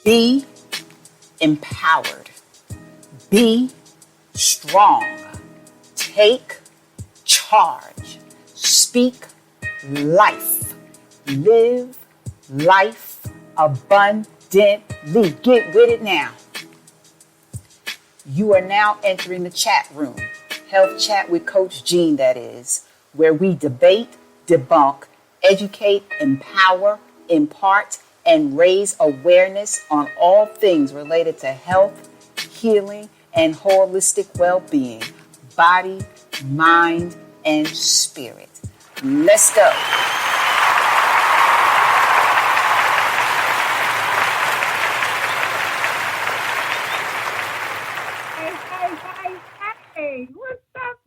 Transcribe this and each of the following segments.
Be empowered. Be strong. Take charge. Speak life. Live life abundantly. Get with it now. You are now entering the chat room. Health Chat with Coach Jean, that is, where we debate, debunk, educate, empower, impart, and raise awareness on all things related to health, healing, and holistic well-being, body, mind, and spirit. Let's go. Hey, what's up,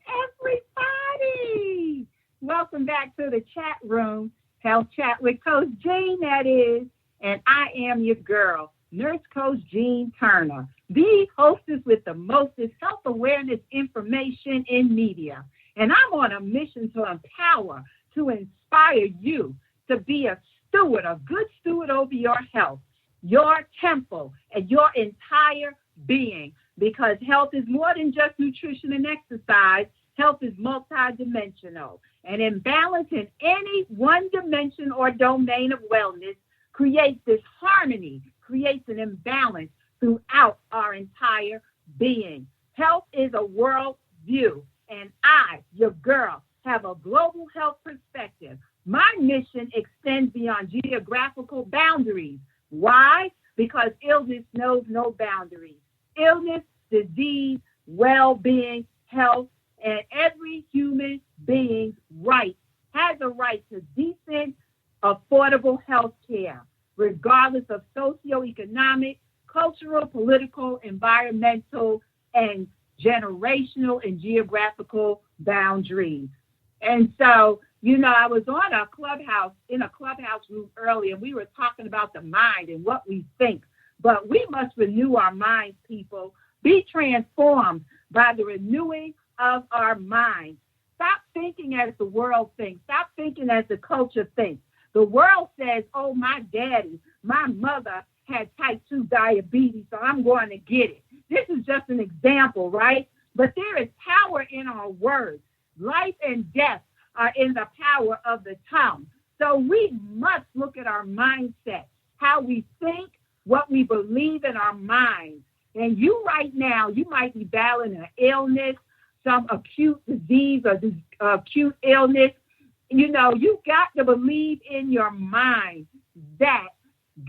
everybody? Welcome back to the chat room, Health Chat with Coach Jean, that is, and I am your girl, Nurse Coach Jean Turner, the hostess with the mostest health awareness information in media. And I'm on a mission to empower, to inspire you to be a steward, a good steward over your health, your temple, and your entire being. Because health is more than just nutrition and exercise. Health is multidimensional. And imbalance in any one dimension or domain of wellness creates this harmony, creates an imbalance throughout our entire being. Health is a world view, and I, your girl, have a global health perspective. My mission extends beyond geographical boundaries. Why? Because illness knows no boundaries. Illness, disease, well-being, health, and every human being's right has a right to decent, affordable health care, regardless of socioeconomic, cultural, political, environmental, and generational and geographical boundaries. And so, I was on in a clubhouse room earlier, and we were talking about the mind and what we think. But we must renew our minds, people. Be transformed by the renewing of our minds. Stop thinking as the world thinks. Stop thinking as the culture thinks. The world says, oh, my daddy, my mother had type 2 diabetes, so I'm going to get it. This is just an example, right? But there is power in our words. Life and death are in the power of the tongue. So we must look at our mindset, how we think, what we believe in our minds. And you right now, you might be battling an illness, some acute disease or acute illness. You got to believe in your mind that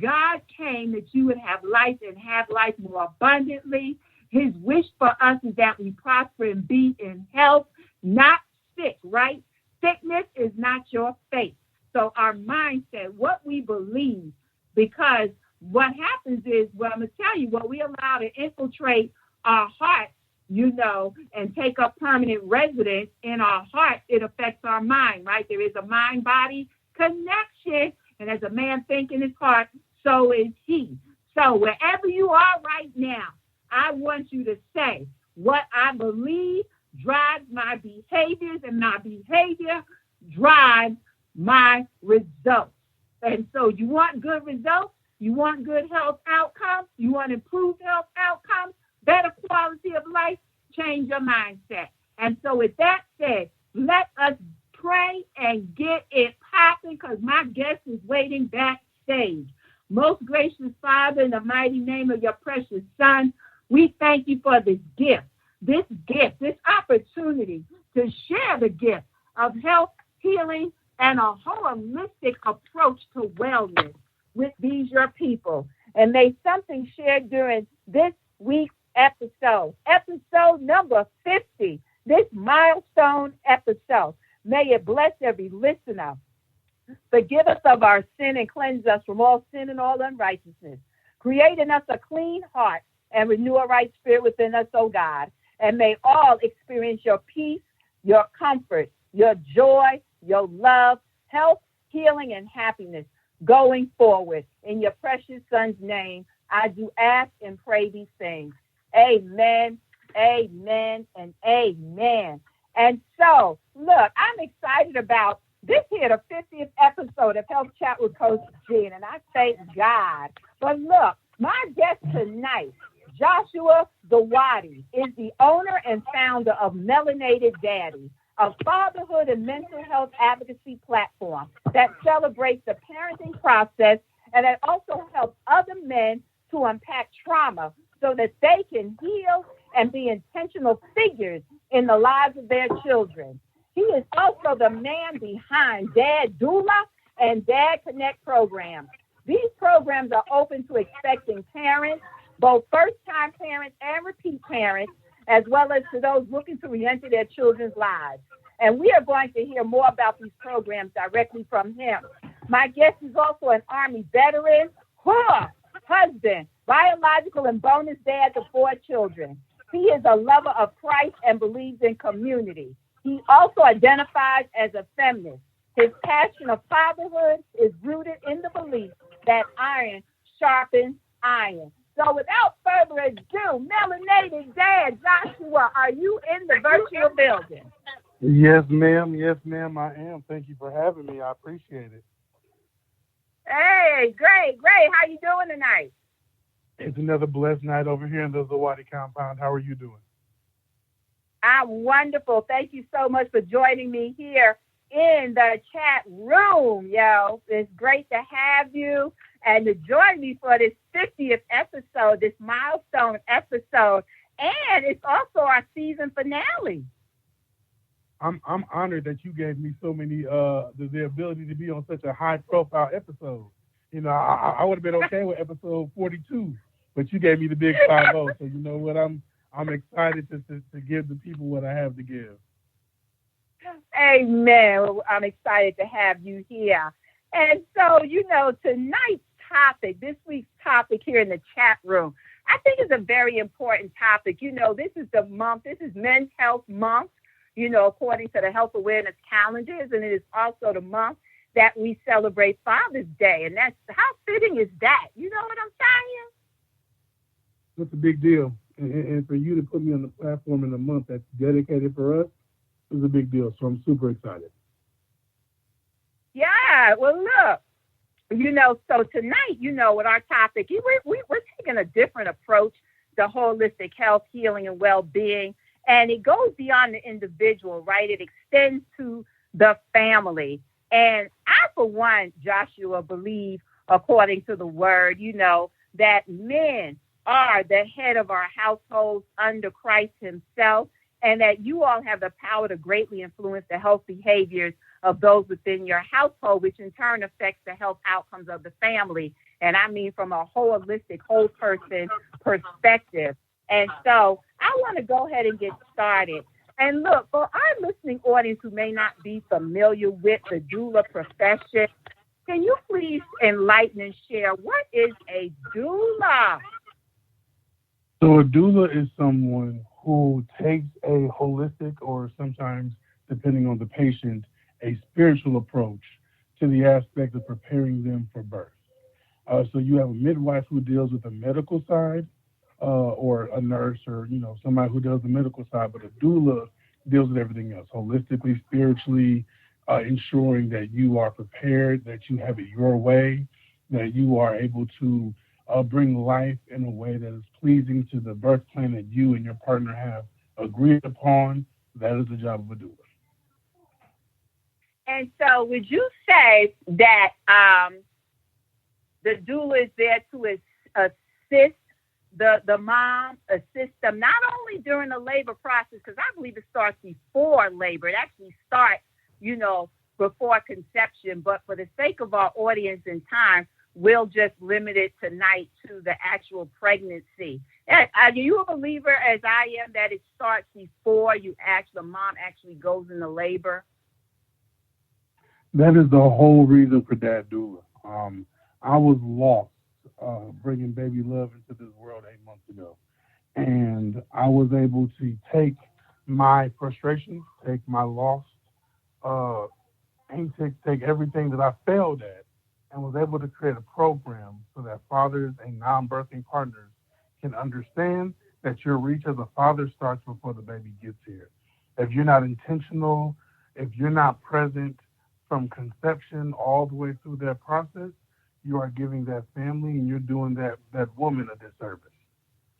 God came that you would have life and have life more abundantly. His wish for us is that we prosper and be in health, not sick, right? Sickness is not your fate. So our mindset, what we believe, because what happens is, I'm going to tell you, what we allow to infiltrate our heart, and take up permanent residence in our heart, it affects our mind, right? There is a mind-body connection, and as a man think in his heart, so is he. So wherever you are right now, I want you to say, what I believe drives my behaviors, and my behavior drives my results. And so you want good results? You want good health outcomes? You want improved health outcomes? Better quality of life? Change your mindset. And so with that said, let us pray and get it popping, because my guest is waiting backstage. Most gracious Father, in the mighty name of your precious Son, we thank you for this this opportunity to share the gift of health, healing, and a holistic approach to wellness with these your people. And may something shared during this week's episode number 50, this milestone episode, may it bless every listener. Forgive us of our sin and cleanse us from all sin and all unrighteousness. Create in us a clean heart and renew a right spirit within us, O God. And may all experience your peace, your comfort, your joy, your love, health, healing, and happiness going forward. In your precious Son's name, I do ask and pray these things. Amen, amen, and amen. And so, look, I'm excited about this here, the 50th episode of Health Chat with Coach Jean, and I thank God. But look, My guest tonight, Joshua Zawadi, is the owner and founder of Melanated Daddy, a fatherhood and mental health advocacy platform that celebrates the parenting process and that also helps other men to unpack trauma so that they can heal and be intentional figures in the lives of their children. He is also the man behind Dad Doula and Dad Connect programs. These programs are open to expecting parents, both first-time parents and repeat parents, as well as to those looking to re-enter their children's lives. And we are going to hear more about these programs directly from him. My guest is also an Army veteran, husband, biological and bonus dad to 4 children. He is a lover of Christ and believes in community. He also identifies as a feminist. His passion of fatherhood is rooted in the belief that iron sharpens iron. So without further ado, Melanated Dad, Joshua, are you in the virtual building? Yes, ma'am. Yes, ma'am, I am. Thank you for having me. I appreciate it. Hey, great. How you doing tonight? It's another blessed night over here in the Zawadi compound. How are you doing? I'm wonderful. Thank you so much for joining me here in the chat room, yo. It's great to have you and to join me for this 50th episode, this milestone episode. And it's also our season finale. I'm honored that you gave me so many the ability to be on such a high profile episode. You know, I would have been okay with episode 42, but you gave me the big 50. So you know what, I'm excited to give the people what I have to give. Amen. Well, I'm excited to have you here. And so, you know, tonight's topic, this week's topic here in the chat room, I think is a very important topic. You know, this is the month, this is Men's Health Month, you know, according to the Health Awareness calendars, and it is also the month that we celebrate Father's Day. And that's, how fitting is that? You know what I'm saying? That's a big deal. And for you to put me on the platform in a month that's dedicated for us is a big deal. So I'm super excited. Yeah, well, look, you know, so tonight, you know, with our topic, we're taking a different approach to holistic health, healing, and well-being. And it goes beyond the individual, right? It extends to the family. And I, for one, Joshua, believe, according to the word, you know, that men are the head of our households under Christ himself, and that you all have the power to greatly influence the health behaviors of those within your household, which in turn affects the health outcomes of the family. And I mean from a holistic, whole person perspective. And so I want to go ahead and get started. And look, for our listening audience who may not be familiar with the doula profession, can you please enlighten and share, what is a doula? So a doula is someone who takes a holistic, or sometimes, depending on the patient, a spiritual approach to the aspect of preparing them for birth. So you have a midwife who deals with the medical side, or a nurse, or, you know, somebody who does the medical side, but a doula deals with everything else, holistically, spiritually, ensuring that you are prepared, that you have it your way, that you are able to bring life in a way that is pleasing to the birth plan that you and your partner have agreed upon. That is the job of a doula. And so would you say that the doula is there to assist the mom, assist them not only during the labor process, because I believe it starts before labor. It actually starts, you know, before conception. But for the sake of our audience and time, we'll just limit it tonight to the actual pregnancy. Are you a believer, as I am, that it starts before the mom actually goes into labor? That is the whole reason for Dad Doula. I was lost bringing baby love into this world 8 months ago. And I was able to take my frustrations, take my loss, and take everything that I failed at, and was able to create a program so that fathers and non-birthing partners can understand that your reach as a father starts before the baby gets here. If you're not intentional, if you're not present from conception all the way through that process, you are giving that family and you're doing that woman a disservice.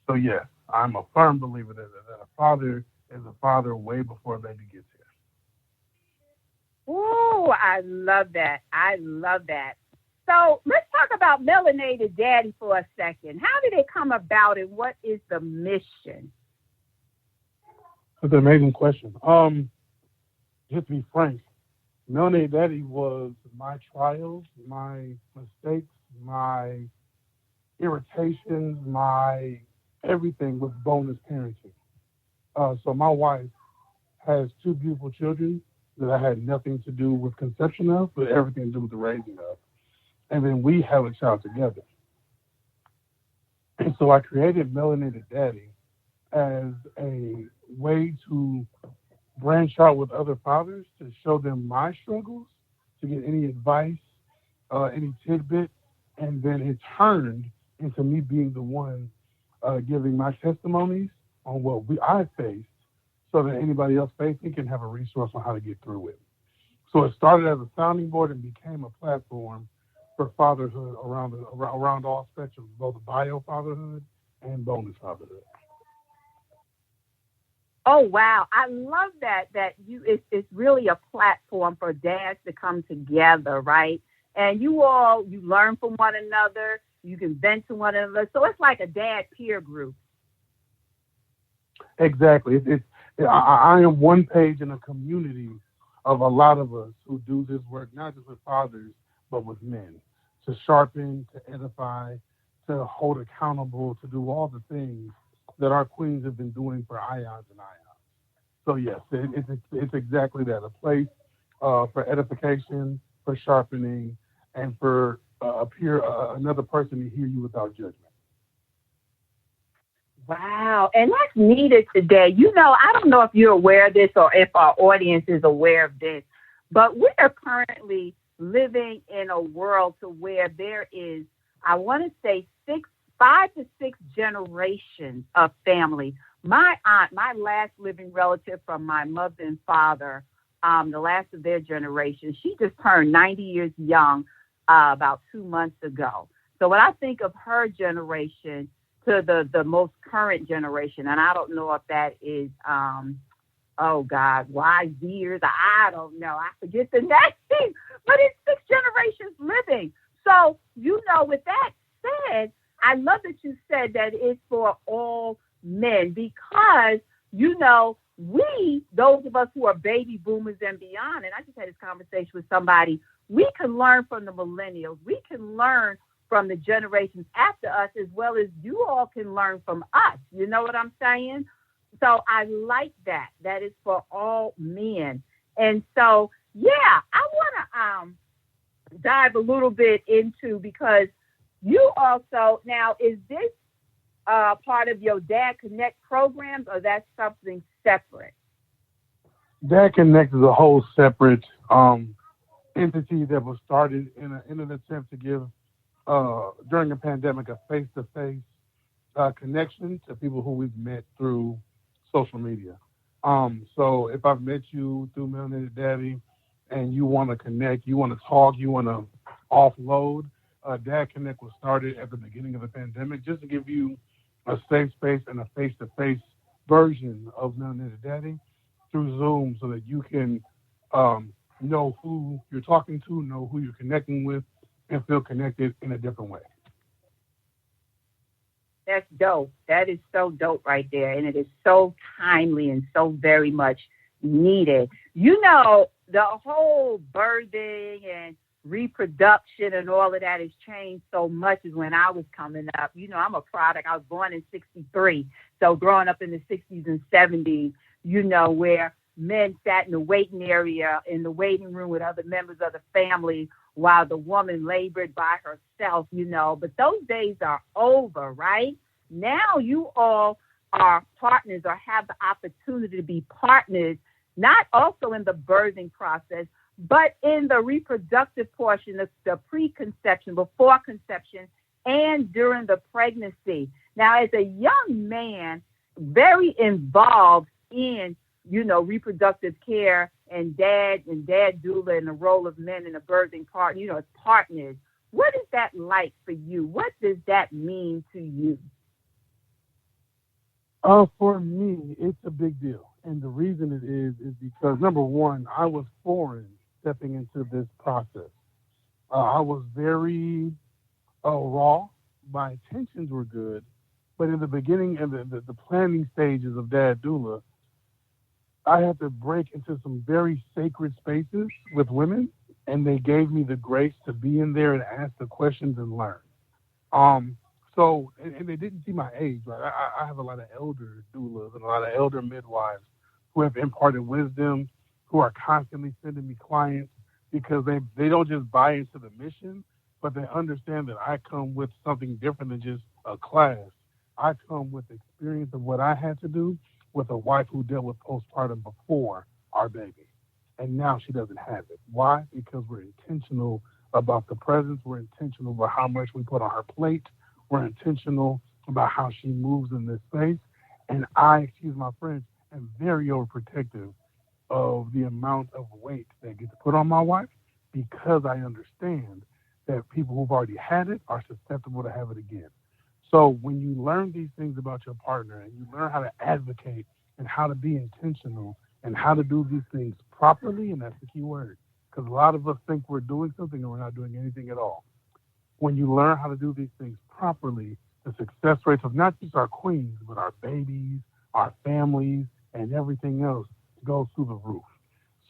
So yes, I'm a firm believer that a father is a father way before a baby gets here. Oh, I love that. I love that. So let's talk about Melanated Daddy for a second. How did it come about and what is the mission? That's an amazing question. Just to be frank, Melanated Daddy was my trials, my mistakes, my irritations, my everything with bonus parenting. So my wife has two beautiful children that I had nothing to do with conception of, but everything to do with the raising of. And then we have a child together. And so I created Melanated Daddy as a way to branch out with other fathers to show them my struggles, to get any advice, any tidbit, and then it turned into me being the one giving my testimonies on what I faced, so that anybody else facing can have a resource on how to get through it. So it started as a sounding board and became a platform for fatherhood around all spectrums, both bio fatherhood and bonus fatherhood. Oh, wow. I love that it's really a platform for dads to come together, right? And you learn from one another. You can vent to one another. So it's like a dad peer group. Exactly. I am one page in a community of a lot of us who do this work, not just with fathers, but with men, to sharpen, to edify, to hold accountable, to do all the things that our queens have been doing for ions and ions. So yes, it's exactly that, a place for edification, for sharpening, and for another person to hear you without judgment. Wow. And that's needed today. I don't know if you're aware of this or if our audience is aware of this, but we are currently living in a world to where there is, I want to say 5 to 6 generations of family. My aunt, my last living relative from my mother and father, the last of their generation, she just turned 90 years young about 2 months ago. So when I think of her generation to the most current generation, and I don't know if that is, wise years, I don't know. I forget the name, but it's 6 generations living. So, with that said, I love that you said that it's for all men because, we, those of us who are baby boomers and beyond, and I just had this conversation with somebody, we can learn from the millennials. We can learn from the generations after us, as well as you all can learn from us. You know what I'm saying? So I like that. That is for all men. And so, yeah, I want to dive a little bit into, because you also, now, is this part of your Dad Connect programs, or that's something separate? Dad Connect is a whole separate entity that was started in an attempt to give, during the pandemic, a face-to-face connection to people who we've met through social media. So if I've met you through Melanated Daddy and you want to connect, you want to talk, you want to offload, Dad Connect was started at the beginning of the pandemic just to give you a safe space and a face-to-face version of Melanated Daddy through Zoom, so that you can know who you're talking to, know who you're connecting with, and feel connected in a different way. That's dope. That is so dope right there. And it is so timely and so very much needed. The whole birthing and reproduction and all of that has changed so much as when I was coming up. I'm a product. I was born in 1963. So growing up in the 60s and 70s, where men sat in the waiting area, in the waiting room with other members of the family, while the woman labored by herself, but those days are over, right? Now you all are partners, or have the opportunity to be partners, not also in the birthing process, but in the reproductive portion, the preconception, before conception, and during the pregnancy. Now, as a young man, very involved in, reproductive care and dad doula, and the role of men in a birthing partner, as partners. What is that like for you? What does that mean to you? For me, it's a big deal. And the reason it is because, number one, I was foreign stepping into this process. I was very raw. My intentions were good. But in the beginning and the planning stages of Dad Doula, I had to break into some very sacred spaces with women, and they gave me the grace to be in there and ask the questions and learn. And they didn't see my age, right? I have a lot of elder doulas and a lot of elder midwives who have imparted wisdom, who are constantly sending me clients because they don't just buy into the mission, but they understand that I come with something different than just a class. I come with experience of what I had to do with a wife who dealt with postpartum before our baby. And now she doesn't have it. Why? Because we're intentional about the presence. We're intentional about how much we put on her plate. We're intentional about how she moves in this space. And I, excuse my French, am very overprotective of the amount of weight that gets put on my wife because I understand that people who've already had it are susceptible to have it again. So when you learn these things about your partner and you learn how to advocate and how to be intentional and how to do these things properly, and that's the key word, because a lot of us think we're doing something and we're not doing anything at all. When you learn how to do these things properly, the success rates of not just our queens, but our babies, our families, and everything else goes through the roof.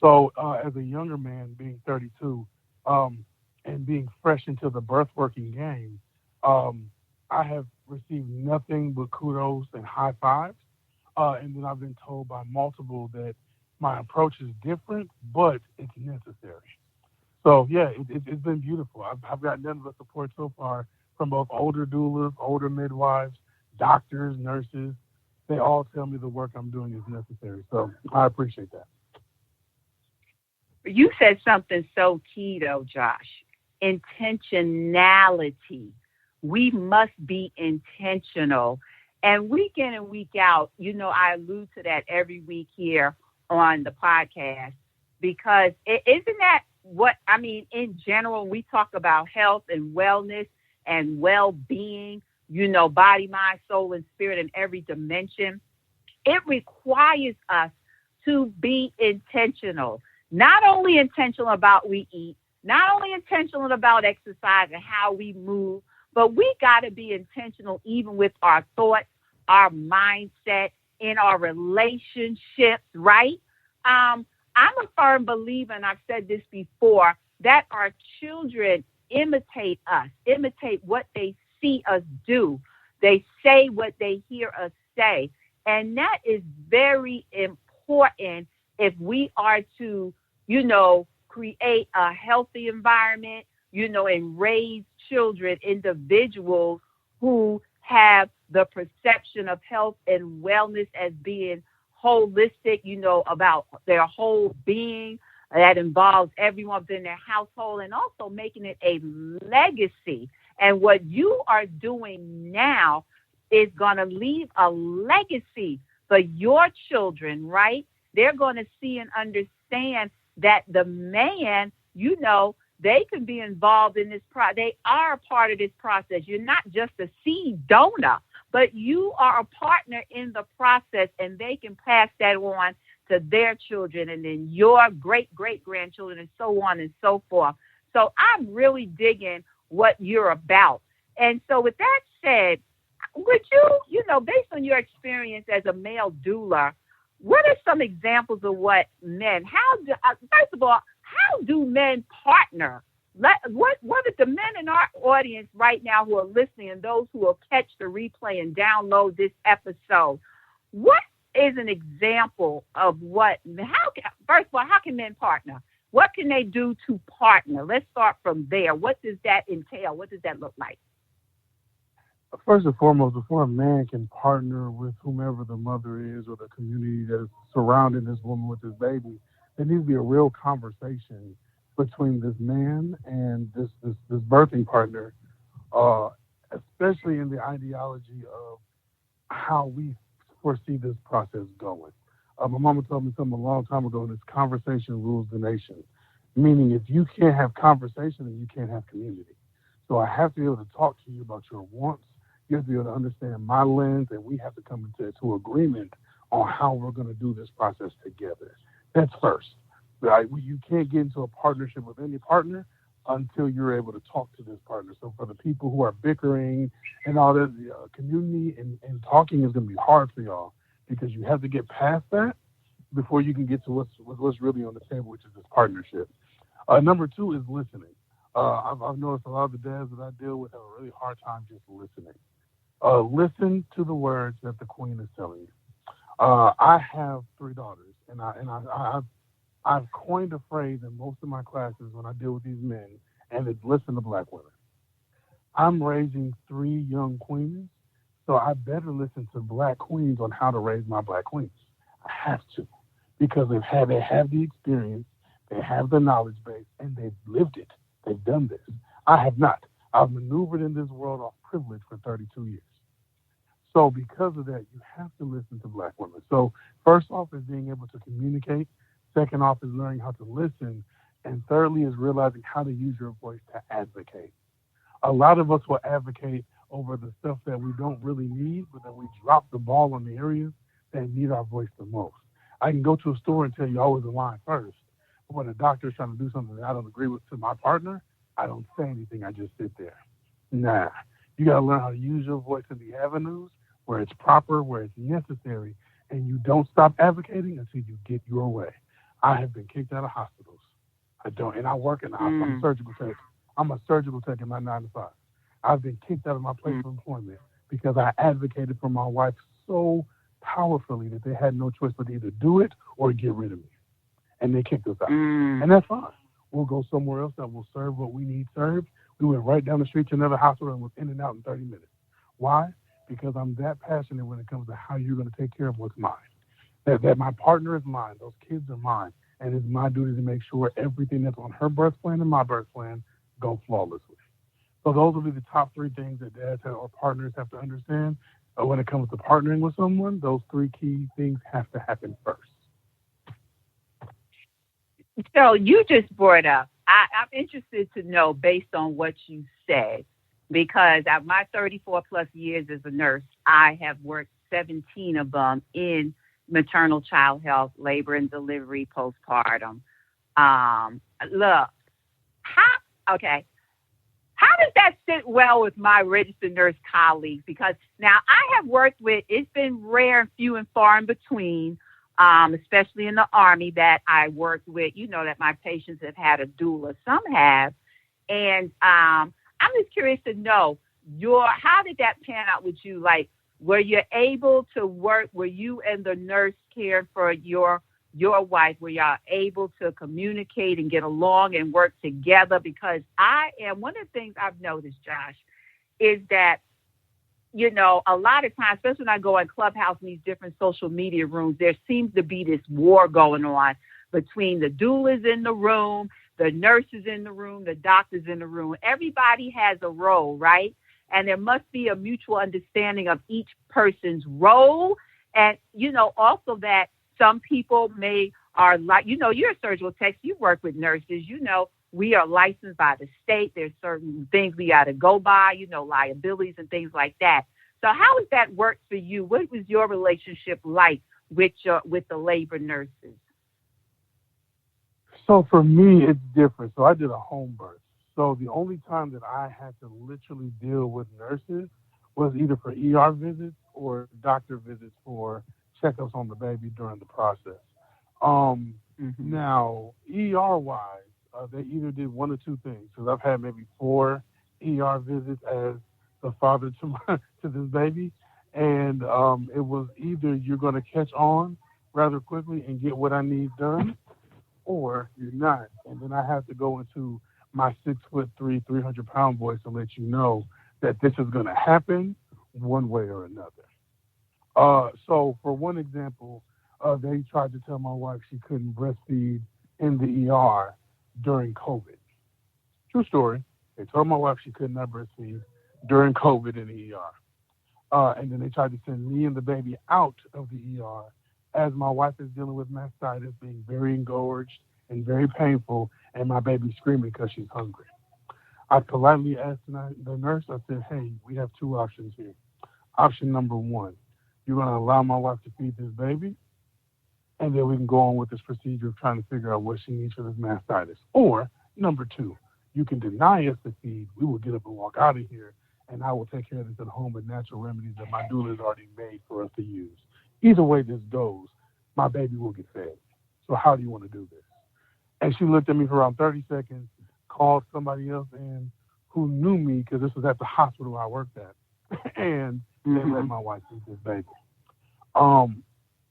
So as a younger man, being 32, and being fresh into the birth working game, I have received nothing but kudos and high fives. And then I've been told by multiple that my approach is different, but it's necessary. So, yeah, it's been beautiful. I've got nothing but support so far from both older doulas, older midwives, doctors, nurses. They all tell me the work I'm doing is necessary. So I appreciate that. You said something so key, though, Josh. Intentionality. We must be intentional. And week in and week out, I allude to that every week here on the podcast, because isn't that what, in general, we talk about health and wellness and well-being, body, mind, soul, and spirit in every dimension. It requires us to be intentional, not only intentional about what we eat, not only intentional about exercise and how we move, but we got to be intentional even with our thoughts, our mindset, in our relationships, right? I'm a firm believer, and I've said this before, that our children imitate us, imitate what they see us do. They say what they hear us say. And that is very important if we are to, create a healthy environment, and raise children, individuals who have the perception of health and wellness as being holistic, about their whole being that involves everyone within their household, and also making it a legacy. And what you are doing now is going to leave a legacy for your children, right? They're going to see and understand that the man, they can be involved in this process. They are a part of this process. You're not just a seed donor, but you are a partner in the process, and they can pass that on to their children and then your great-great-grandchildren and so on and so forth. So I'm really digging what you're about. And so with that said, would you, based on your experience as a male doula, what are some examples of what men, first of all, how do men partner? What are the men in our audience right now who are listening and those who will catch the replay and download this episode? What is an example of first of all, how can men partner? What can they do to partner? Let's start from there. What does that entail? What does that look like? First and foremost, before a man can partner with whomever the mother is or the community that is surrounding this woman with this baby, there needs to be a real conversation between this man and this birthing partner, especially in the ideology of how we foresee this process going. My mama told me something a long time ago, and it's conversation rules the nation. Meaning if you can't have conversation, then you can't have community. So I have to be able to talk to you about your wants. You have to be able to understand my lens, and we have to come into agreement on how we're going to do this process together. That's first. Right? You can't get into a partnership with any partner until you're able to talk to this partner. So for the people who are bickering and all that, community and talking is going to be hard for y'all because you have to get past that before you can get to what's really on the table, which is this partnership. Number two is listening. I've noticed a lot of the dads that I deal with have a really hard time just listening. Listen to the words that the queen is telling you. I have 3 daughters, and I've coined a phrase in most of my classes when I deal with these men, and it's listen to black women. I'm raising 3 young queens, so I better listen to black queens on how to raise my black queens. I have to, because they have the experience, they have the knowledge base, and they've lived it. They've done this. I have not. I've maneuvered in this world off privilege for 32 years. So because of that, you have to listen to black women. So first off is being able to communicate. Second off is learning how to listen. And thirdly is realizing how to use your voice to advocate. A lot of us will advocate over the stuff that we don't really need, but then we drop the ball on the areas that need our voice the most. I can go to a store and tell you always align first. But when a doctor is trying to do something that I don't agree with to my partner, I don't say anything. I just sit there. Nah. You got to learn how to use your voice in the avenues where it's proper, where it's necessary, and you don't stop advocating until you get your way. I have been kicked out of hospitals. I don't, and I work in the hospital. I'm a surgical tech. I'm a surgical tech in my 9 to 5. I've been kicked out of my place of employment because I advocated for my wife so powerfully that they had no choice but to either do it or get rid of me. And they kicked us out. And that's fine. We'll go somewhere else that will serve what we need served. We went right down the street to another hospital and was in and out in 30 minutes. Why? Because I'm that passionate when it comes to how you're going to take care of what's mine. That my partner is mine. Those kids are mine. And it's my duty to make sure everything that's on her birth plan and my birth plan go flawlessly. So those will be the top 3 things that dads or partners have to understand. When it comes to partnering with someone, those 3 key things have to happen first. So you just brought up, I'm interested to know based on what you said, because at my 34 plus years as a nurse, I have worked 17 of them in maternal child health, labor and delivery, postpartum. Look, how does that sit well with my registered nurse colleagues? Because now I have worked with, it's been rare and few and far in between, especially in the Army that I worked with, that my patients have had a doula. Some have. And I'm just curious to know, how did that pan out with you? Like, were you able to work, were you and the nurse caring for your wife, were y'all able to communicate and get along and work together? Because one of the things I've noticed, Josh, is that, a lot of times, especially when I go in Clubhouse and these different social media rooms, there seems to be this war going on between the doulas in the room, the nurses in the room, the doctors in the room. Everybody has a role, right? And there must be a mutual understanding of each person's role. And, also that some people are like, you're a surgical tech, you work with nurses, we are licensed by the state. There's certain things we got to go by, liabilities and things like that. So how has that worked for you? What was your relationship like with the labor nurses? So for me, it's different. So I did a home birth. So the only time that I had to literally deal with nurses was either for ER visits or doctor visits for checkups on the baby during the process. Now, ER-wise, they either did one or two things. Because I've had maybe 4 ER visits as the father to this baby. And it was either you're going to catch on rather quickly and get what I need done, or you're not. And then I have to go into my 6'3", 300-pound voice and let you know that this is going to happen one way or another. So for one example, they tried to tell my wife she couldn't breastfeed in the ER during COVID. True story. They told my wife she could not breastfeed during COVID in the ER. And then they tried to send me and the baby out of the ER as my wife is dealing with mastitis, being very engorged and very painful, and my baby screaming because she's hungry. I politely asked the nurse, I said, hey, we have two options here. Option number one, you're going to allow my wife to feed this baby, and then we can go on with this procedure of trying to figure out what she needs for this mastitis. Or number two, you can deny us the feed. We will get up and walk out of here, and I will take care of this at home with natural remedies that my doula has already made for us to use. Either way this goes, my baby will get fed. So how do you want to do this? And she looked at me for around 30 seconds, called somebody else in who knew me because this was at the hospital I worked at, and they let my wife eat this baby.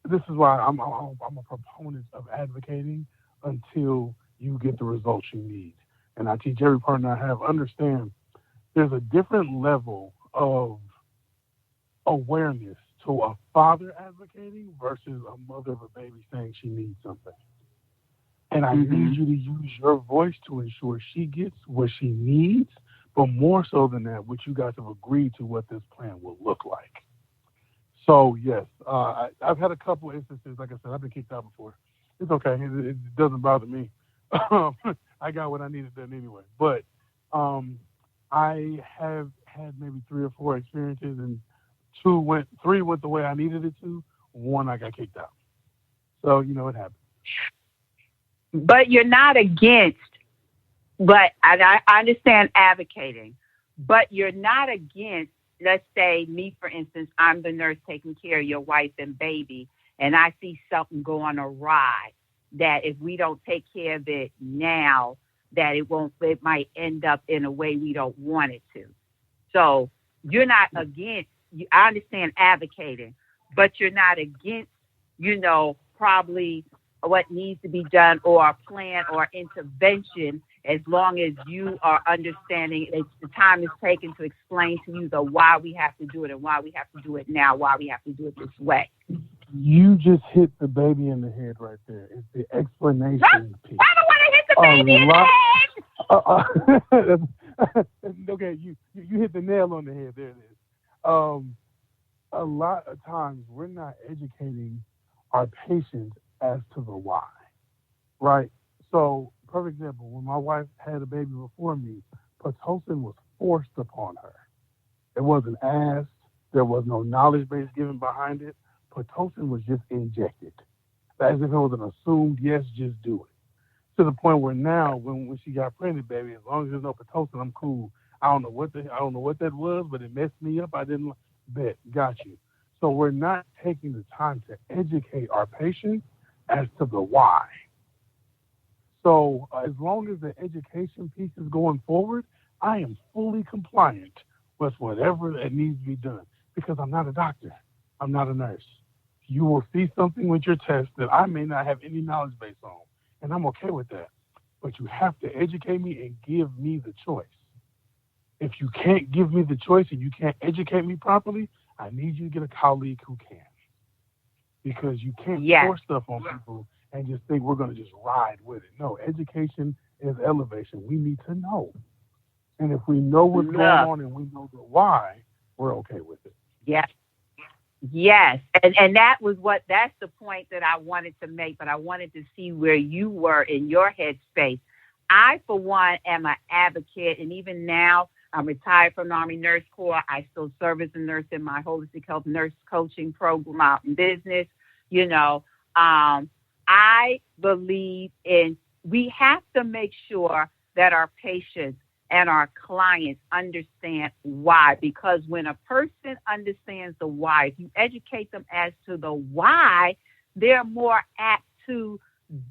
This is why I'm a proponent of advocating until you get the results you need. And I teach every partner I have, understand there's a different level of awareness to a father advocating versus a mother of a baby saying she needs something. And I need you to use your voice to ensure she gets what she needs, but more so than that, what you guys have agreed to what this plan will look like. So, yes, I've had a couple of instances. Like I said, I've been kicked out before. It's okay. It doesn't bother me. I got what I needed done anyway. But I have had maybe 3 or 4 experiences, and 3 went the way I needed it to. 1, I got kicked out. So, it happens. But you're not against, but I understand advocating, but you're not against, let's say me, for instance, I'm the nurse taking care of your wife and baby, and I see something going awry, that if we don't take care of it now, that it might end up in a way we don't want it to. So you're not against, I understand advocating, but you're not against, probably what needs to be done or a plan or intervention, as long as you are understanding the time is taken to explain to you the why we have to do it and why we have to do it now, why we have to do it this way. You just hit the baby in the head right there. It's the explanation piece. I don't want to hit the baby in the head. Okay, you hit the nail on the head. There it is. A lot of times we're not educating our patients as to the why, right? So, perfect example, when my wife had a baby before me, Pitocin was forced upon her. It wasn't asked. There was no knowledge base given behind it. Pitocin was just injected, as if it was an assumed, yes, just do it. To the point where now, when she got pregnant, baby, as long as there's no Pitocin, I'm cool. I don't know what that was, but it messed me up. I didn't bet. Got you. So we're not taking the time to educate our patients as to the why. So as long as the education piece is going forward, I am fully compliant with whatever that needs to be done, because I'm not a doctor. I'm not a nurse. You will see something with your test that I may not have any knowledge base on, and I'm okay with that. But you have to educate me and give me the choice. If you can't give me the choice and you can't educate me properly, I need you to get a colleague who can. Because you can't force stuff on people and just think we're going to just ride with it. No, education is elevation. We need to know. And if we know what's going on and we know the why, we're okay with it. Yes. Yes. And that's the point that I wanted to make, but I wanted to see where you were in your headspace. I, for one, am an advocate, and even now, I'm retired from the Army Nurse Corps. I still serve as a nurse in my holistic health nurse coaching program out in business. I believe we have to make sure that our patients and our clients understand why, because when a person understands the why, if you educate them as to the why, they're more apt to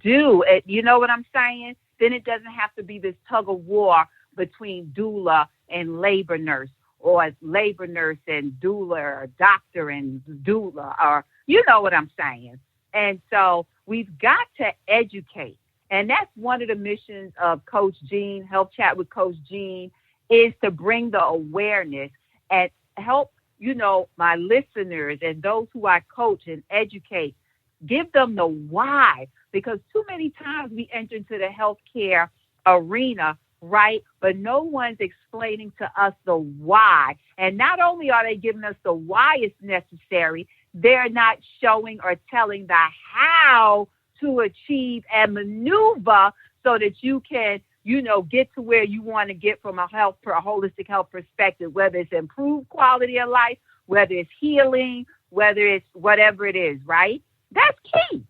do it. You know what I'm saying? Then it doesn't have to be this tug of war between doula and labor nurse, or labor nurse and doula, or doctor and doula, or you know what I'm saying. And so we've got to educate. And that's one of the missions of Coach Jean, Health Chat with Coach Jean, is to bring the awareness and help, my listeners and those who I coach and educate, give them the why. Because too many times we enter into the healthcare arena, right? But no one's explaining to us the why. And not only are they giving us the why it's necessary, they're not showing or telling the how to achieve and maneuver so that you can get to where you want to get from a holistic health perspective, whether it's improved quality of life, whether it's healing, whether it's whatever it is, right? That's key.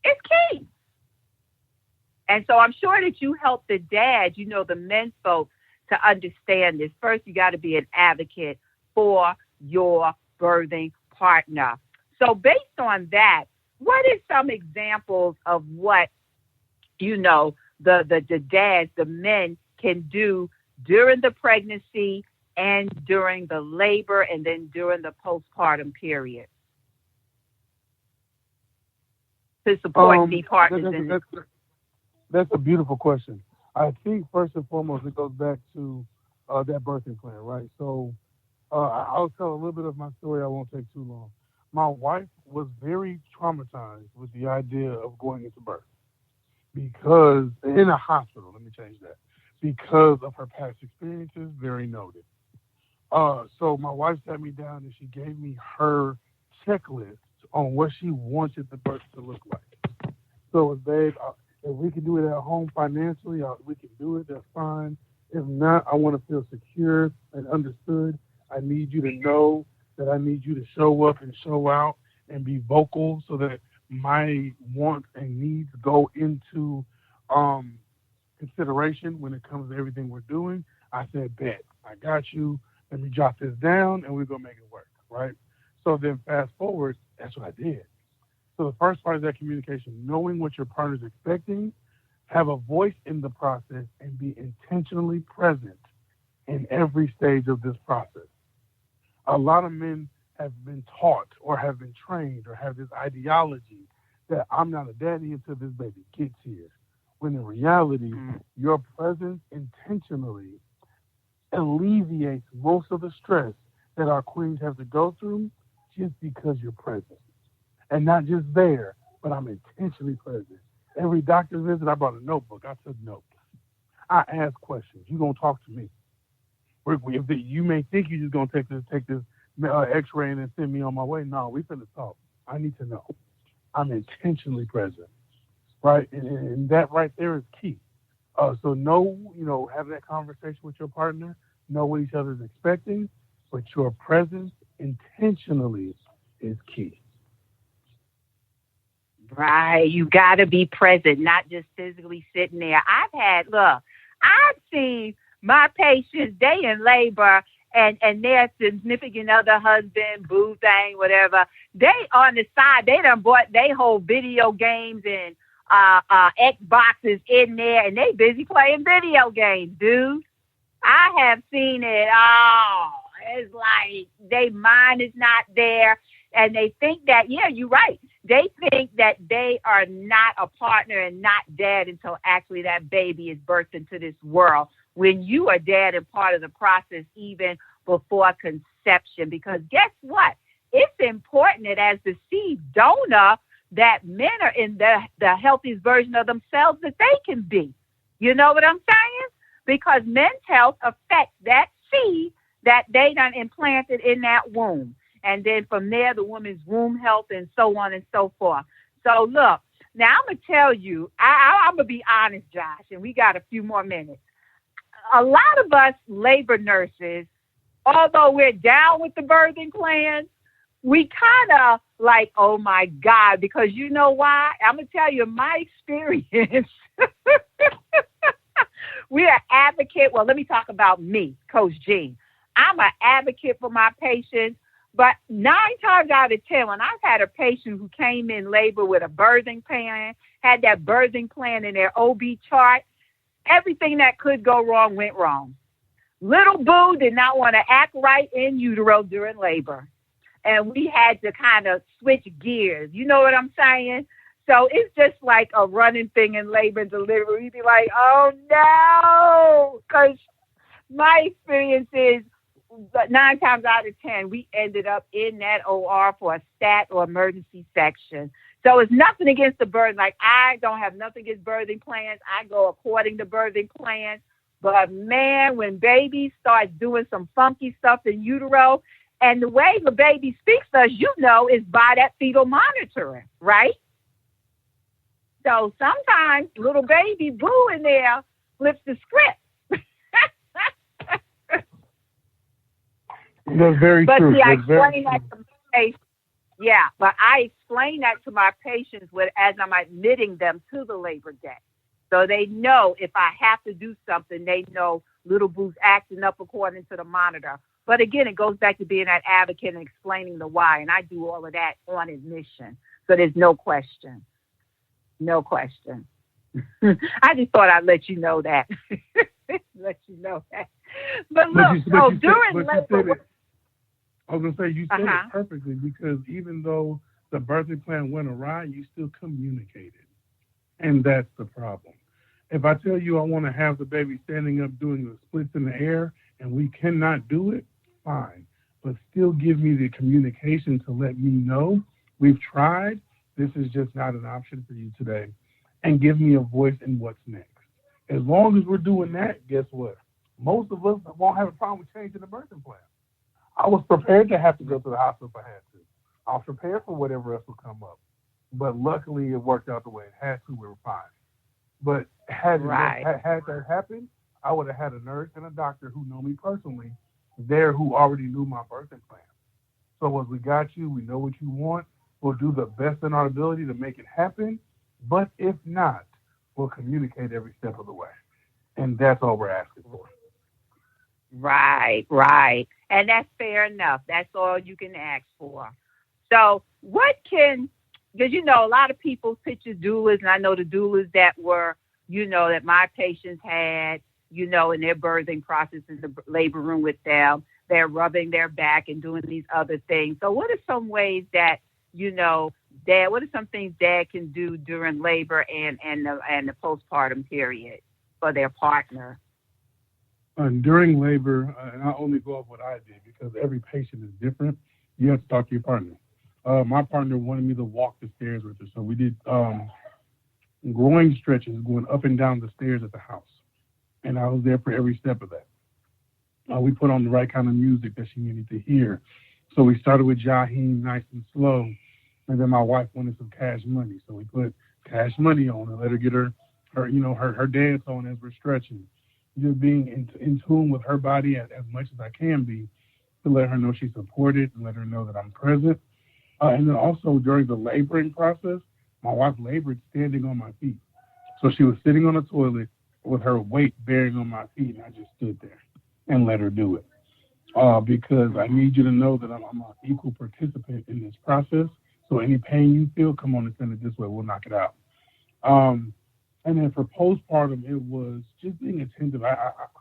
It's key. And so I'm sure that you help the dads, the men folk, to understand this. First, you got to be an advocate for your birthing partner. So based on that, what is some examples of what, the dads, the men can do during the pregnancy and during the labor and then during the postpartum period to support the partners? That's a beautiful question. I think first and foremost, it goes back to that birthing plan, right? So I'll tell a little bit of my story. I won't take too long. My wife was very traumatized with the idea of going into birth because in a hospital, let me change that, because of her past experiences, very noted. So my wife sat me down and she gave me her checklist on what she wanted the birth to look like. So, babe, if we can do it at home financially, we can do it, that's fine. If not, I want to feel secure and understood. I need you to know that I need you to show up and show out and be vocal so that my wants and needs go into consideration when it comes to everything we're doing. I said, bet, I got you. Let me jot this down and we're going to make it work, right? So then fast forward, that's what I did. So the first part of that communication, knowing what your partner's expecting, have a voice in the process, and be intentionally present in every stage of this process. A lot of men have been taught or have been trained or have this ideology that I'm not a daddy until this baby gets here. When in reality, your presence intentionally alleviates most of the stress that our queens have to go through just because you're present. And not just there, but I'm intentionally present. Every doctor visit, I brought a notebook. I took notes. I ask questions. You're going to talk to me. You may think you're just going to take this x-ray and then send me on my way. No, we finna talk. I need to know. I'm intentionally present, right? And that right there is key. So have that conversation with your partner, know what each other is expecting, but your presence intentionally is key. Right. You got to be present, not just physically sitting there. I've seen my patients, they in labor and their significant other, husband, boo thing, whatever, they on the side, they done bought they whole video games and Xboxes in there, and they busy playing video games, dude. I have seen it all. It's like their mind is not there, and they think that, yeah, you're right. They think that they are not a partner and not dad until actually that baby is birthed into this world, when you are dad and part of the process even before conception. Because guess what? It's important that as the seed donor, that men are in the healthiest version of themselves that they can be. You know what I'm saying? Because men's health affects that seed that they done implanted in that womb. And then from there, the woman's womb health and so on and so forth. So look, now I'm going to tell you, I'm going to be honest, Josh, and we got a few more minutes. A lot of us labor nurses, although we're down with the birthing plan, we kind of like, oh my God, because you know why? I'm going to tell you my experience. We're an advocate. Well, let me talk about me, Coach Jean. I'm an advocate for my patients, but 9 times out of 10, when I've had a patient who came in labor with a birthing plan, had that birthing plan in their OB chart, everything that could go wrong went wrong. Little boo did not want to act right in utero during labor. And we had to kind of switch gears. You know what I'm saying? So it's just like a running thing in labor and delivery. We'd be like, oh no, because my experience is 9 times out of 10, we ended up in that OR for a stat or emergency section. So it's nothing against the birth. Like, I don't have nothing against birthing plans. I go according to birthing plans. But man, when baby starts doing some funky stuff in utero, and the way the baby speaks to us, you know, is by that fetal monitoring, right? So sometimes little baby boo in there flips the script. That's very But true. see, I That's very explain that to my patients. Yeah, but I explain that to my patients as I'm admitting them to the labor deck. So they know if I have to do something, they know little boo's acting up according to the monitor. But again, it goes back to being that advocate and explaining the why. And I do all of that on admission. So there's no question. No question. I just thought I'd let you know that. Let you know that. But look, during labor. I was going to say, you said it perfectly, because even though the birthing plan went awry, you still communicated. And that's the problem. If I tell you I want to have the baby standing up doing the splits in the air and we cannot do it, fine. But still give me the communication to let me know we've tried. This is just not an option for you today. And give me a voice in what's next. As long as we're doing that, guess what? Most of us won't have a problem with changing the birthing plan. I was prepared to have to go to the hospital if I had to. I was prepared for whatever else would come up. But luckily, it worked out the way it had to. We were fine. But had that happened, I would have had a nurse and a doctor who know me personally there who already knew my birthing plan. So as we got you, we know what you want. We'll do the best in our ability to make it happen. But if not, we'll communicate every step of the way. And that's all we're asking for. Right. And that's fair enough. That's all you can ask for. So because, a lot of people picture doulas, and I know the doulas that were, that my patients had, in their birthing process in the labor room with them, they're rubbing their back and doing these other things. So what are some ways that, Dad, what are some things Dad can do during labor and the postpartum period for their partner? During labor, and I only go off what I did because every patient is different, you have to talk to your partner. My partner wanted me to walk the stairs with her, so we did groin stretches going up and down the stairs at the house, and I was there for every step of that. We put on the right kind of music that she needed to hear, so we started with Jaheim, nice and slow, and then my wife wanted some Cash Money, so we put Cash Money on and let her get her dance on as we're stretching. Just being in tune with her body as much as I can be to let her know she's supported and let her know that I'm present. And then also during the laboring process, my wife labored standing on my feet. So she was sitting on the toilet with her weight bearing on my feet, and I just stood there and let her do it. Because I need you to know that I'm an equal participant in this process. So any pain you feel, come on and send it this way. We'll knock it out. And then for postpartum, it was just being attentive.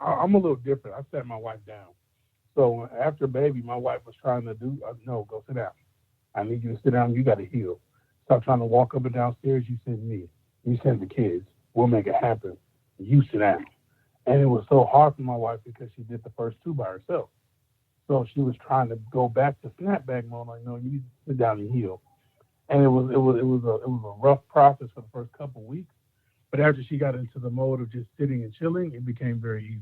I'm a little different. I sat my wife down. So after baby, my wife was trying to do, no, go sit down. I need you to sit down. You got to heal. Stop trying to walk up and down stairs. You send me. You send the kids. We'll make it happen. You sit down. And it was so hard for my wife because she did the first two by herself. So she was trying to go back to snapback mode. Like, no, you need to sit down and heal. And it was a rough process for the first couple of weeks. But after she got into the mode of just sitting and chilling, it became very easy.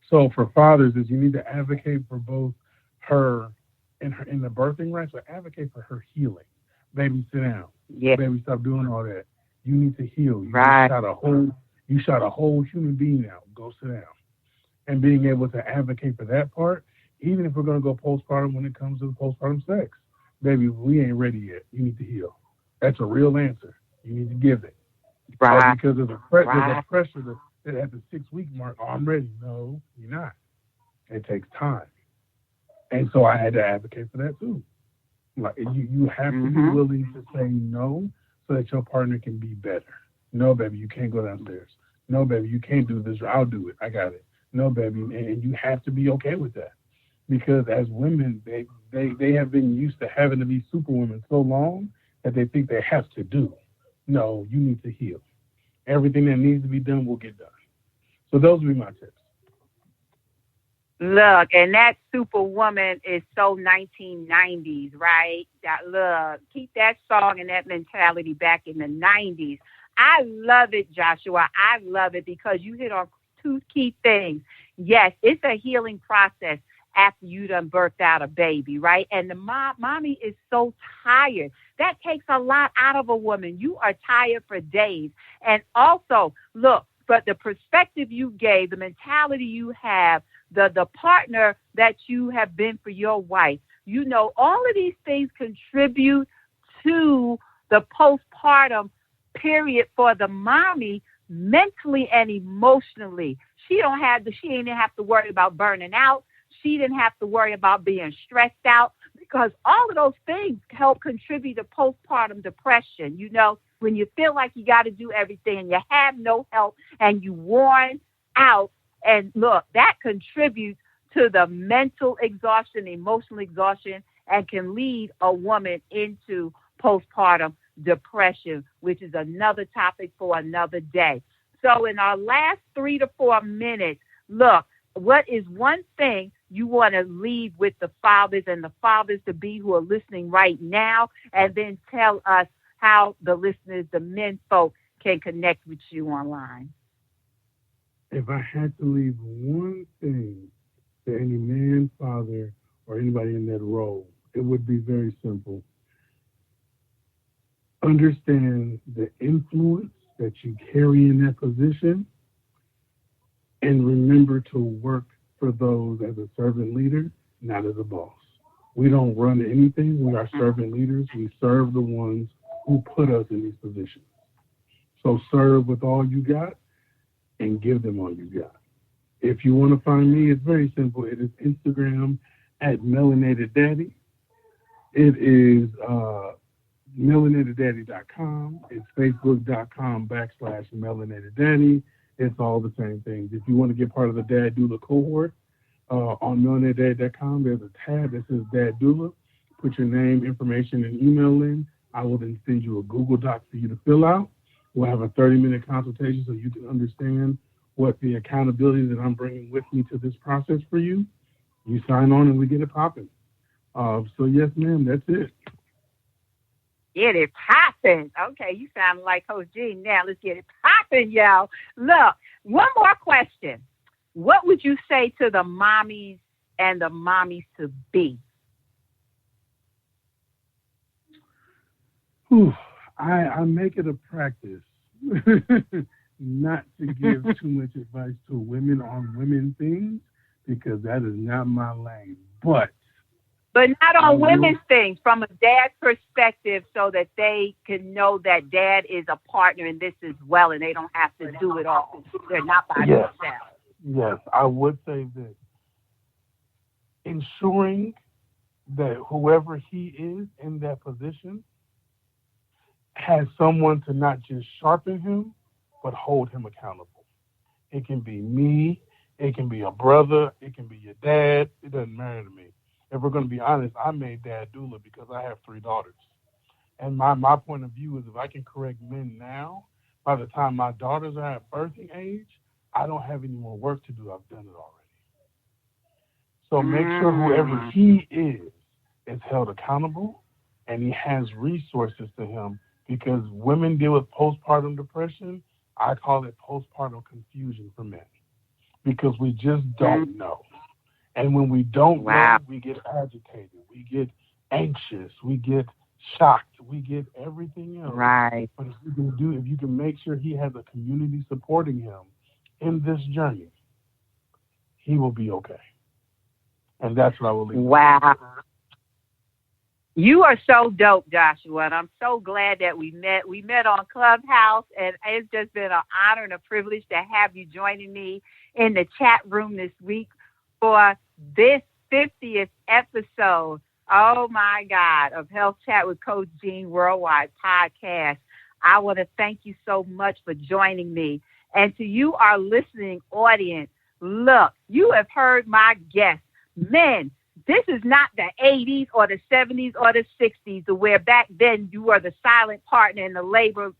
So for fathers, is you need to advocate for both her and her in the birthing right. So advocate for her healing. Baby, sit down. Yeah. Baby, stop doing all that. You need to heal. You right. You shot a whole human being out. Go sit down. And being able to advocate for that part, even if we're going to go postpartum when it comes to the postpartum sex. Baby, we ain't ready yet. You need to heal. That's a real answer. You need to give it. Right. Because there's a pressure that at the 6-week mark, oh, I'm ready. No, you're not. It takes time. And so I had to advocate for that too. Like you have to be willing to say no so that your partner can be better. No, baby, you can't go downstairs. No, baby, you can't do this. I'll do it. I got it. No, baby, and you have to be okay with that. Because as women, they have been used to having to be superwomen so long that they think they have to do. No, you need to heal. Everything that needs to be done will get done. So those would be my tips. Look, and that superwoman is so 1990s, right? Look, keep that song and that mentality back in the 90s. I love it, Joshua. I love it because you hit on two key things. Yes, it's a healing process after you done birthed out a baby, right? And the mommy is so tired. That takes a lot out of a woman. You are tired for days. And also, look, but the perspective you gave, the mentality you have, the partner that you have been for your wife, you know, all of these things contribute to the postpartum period for the mommy, mentally and emotionally. She ain't have to worry about burning out. She didn't have to worry about being stressed out, because all of those things help contribute to postpartum depression. You know, when you feel like you got to do everything and you have no help and you worn out. And look, that contributes to the mental exhaustion, emotional exhaustion, and can lead a woman into postpartum depression, which is another topic for another day. So in our last 3 to 4 minutes, look, what is one thing you want to leave with the fathers and the fathers-to-be who are listening right now, and then tell us how the listeners, the men folk, can connect with you online? If I had to leave one thing to any man, father, or anybody in that role, it would be very simple. Understand the influence that you carry in that position, and remember to work for those as a servant leader, not as a boss. We don't run anything. We are servant leaders. We serve the ones who put us in these positions. So serve with all you got and give them all you got. If you want to find me, it's very simple. It is Instagram at Melanated Daddy. It is melanatedDaddy.com. It's Facebook.com/MelanatedDaddy. It's all the same things. If you want to get part of the Dad Doula cohort, on melanatedDaddy.com, there's a tab that says Dad Doula. Put your name, information, and email in. I will then send you a Google Doc for you to fill out. We'll have a 30-minute consultation so you can understand what the accountability that I'm bringing with me to this process for you. You sign on and we get it popping. So yes, ma'am, that's it. Get it popping. Okay, you sound like Coach Jean now. Let's get it popping, y'all. Look, one more question. What would you say to the mommies and the mommies-to-be? I make it a practice not to give too much advice to women on women things, because that is not my lane. But not on women's things, from a dad's perspective, so that they can know that dad is a partner in this as well, and they don't have to do it all. They're not by themselves. Yes, I would say this. Ensuring that whoever he is in that position has someone to not just sharpen him, but hold him accountable. It can be me, it can be a brother, it can be your dad. It doesn't matter to me. If we're going to be honest, I made Dad Doula because I have 3 daughters. And my point of view is, if I can correct men now, by the time my daughters are at birthing age, I don't have any more work to do. I've done it already. So make sure whoever he is held accountable, and he has resources to him, because women deal with postpartum depression. I call it postpartum confusion for men, because we just don't know. And when we don't know, we get agitated, we get anxious, we get shocked, we get everything else. Right. But if you can make sure he has a community supporting him in this journey, he will be okay. And that's what I will leave. Wow. You are so dope, Joshua, and I'm so glad that we met. We met on Clubhouse, and it's just been an honor and a privilege to have you joining me in the chat room this week for this 50th episode, oh my God, of Health Chat with Coach Jean Worldwide podcast. I want to thank you so much for joining me. And to you, our listening audience, look, you have heard my guests. Men, this is not the 80s or the 70s or the 60s, where back then you were the silent partner in the labor,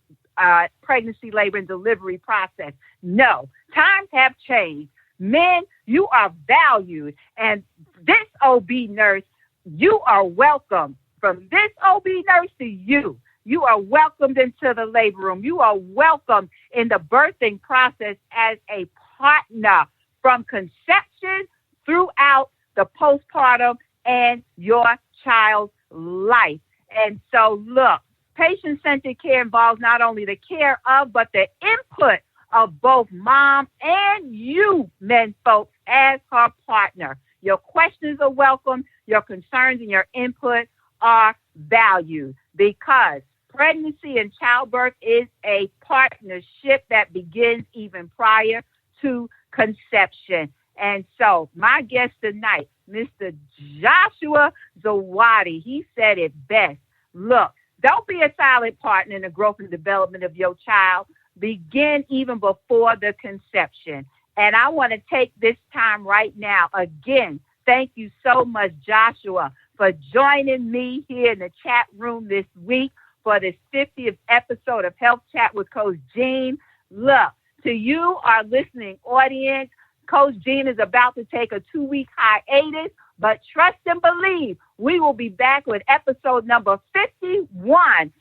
pregnancy, labor, and delivery process. No, times have changed. Men, you are valued. And this OB nurse, you are welcome. From this OB nurse to you, you are welcomed into the labor room. You are welcome in the birthing process as a partner from conception throughout the postpartum and your child's life. And so, look, patient-centered care involves not only the care of, but the input of both mom and you, men folks, as her partner. Your questions are welcome. Your concerns and your input are valued, because pregnancy and childbirth is a partnership that begins even prior to conception. And so my guest tonight, Mr. Joshua Zawadi, he said it best. Look, don't be a silent partner in the growth and development of your child. Begin even before the conception. And I want to take this time right now. Again, thank you so much, Joshua, for joining me here in the chat room this week for this 50th episode of Health Chat with Coach Jean. Look, to you, our listening audience, Coach Jean is about to take a 2-week hiatus, but trust and believe we will be back with episode number 51,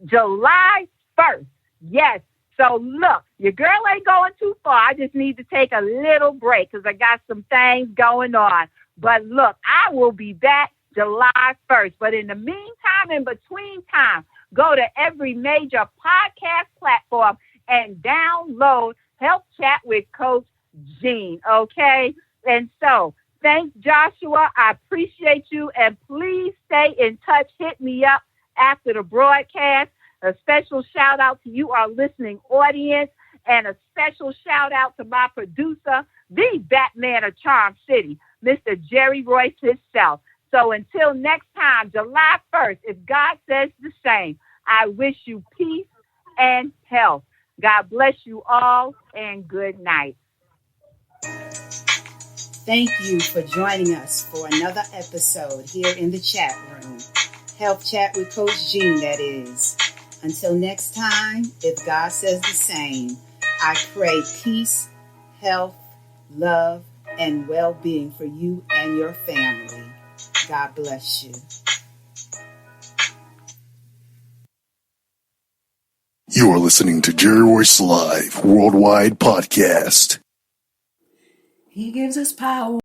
July 1st. Yes. So look, your girl ain't going too far. I just need to take a little break because I got some things going on. But look, I will be back July 1st. But in the meantime, in between time, go to every major podcast platform and download Health Chat with Coach Jean, okay? And so, thanks, Joshua. I appreciate you. And please stay in touch. Hit me up after the broadcast. A special shout out to you, our listening audience, and a special shout out to my producer, the Batman of Charm City, Mr. Jerry Royce himself. So until next time, July 1st, if God says the same, I wish you peace and health. God bless you all, and good night. Thank you for joining us for another episode here in the chat room. Health Chat with Coach Jean, that is. Until next time, if God says the same, I pray peace, health, love, and well-being for you and your family. God bless you. You are listening to Jerry Royce Live Worldwide Podcast. He gives us power.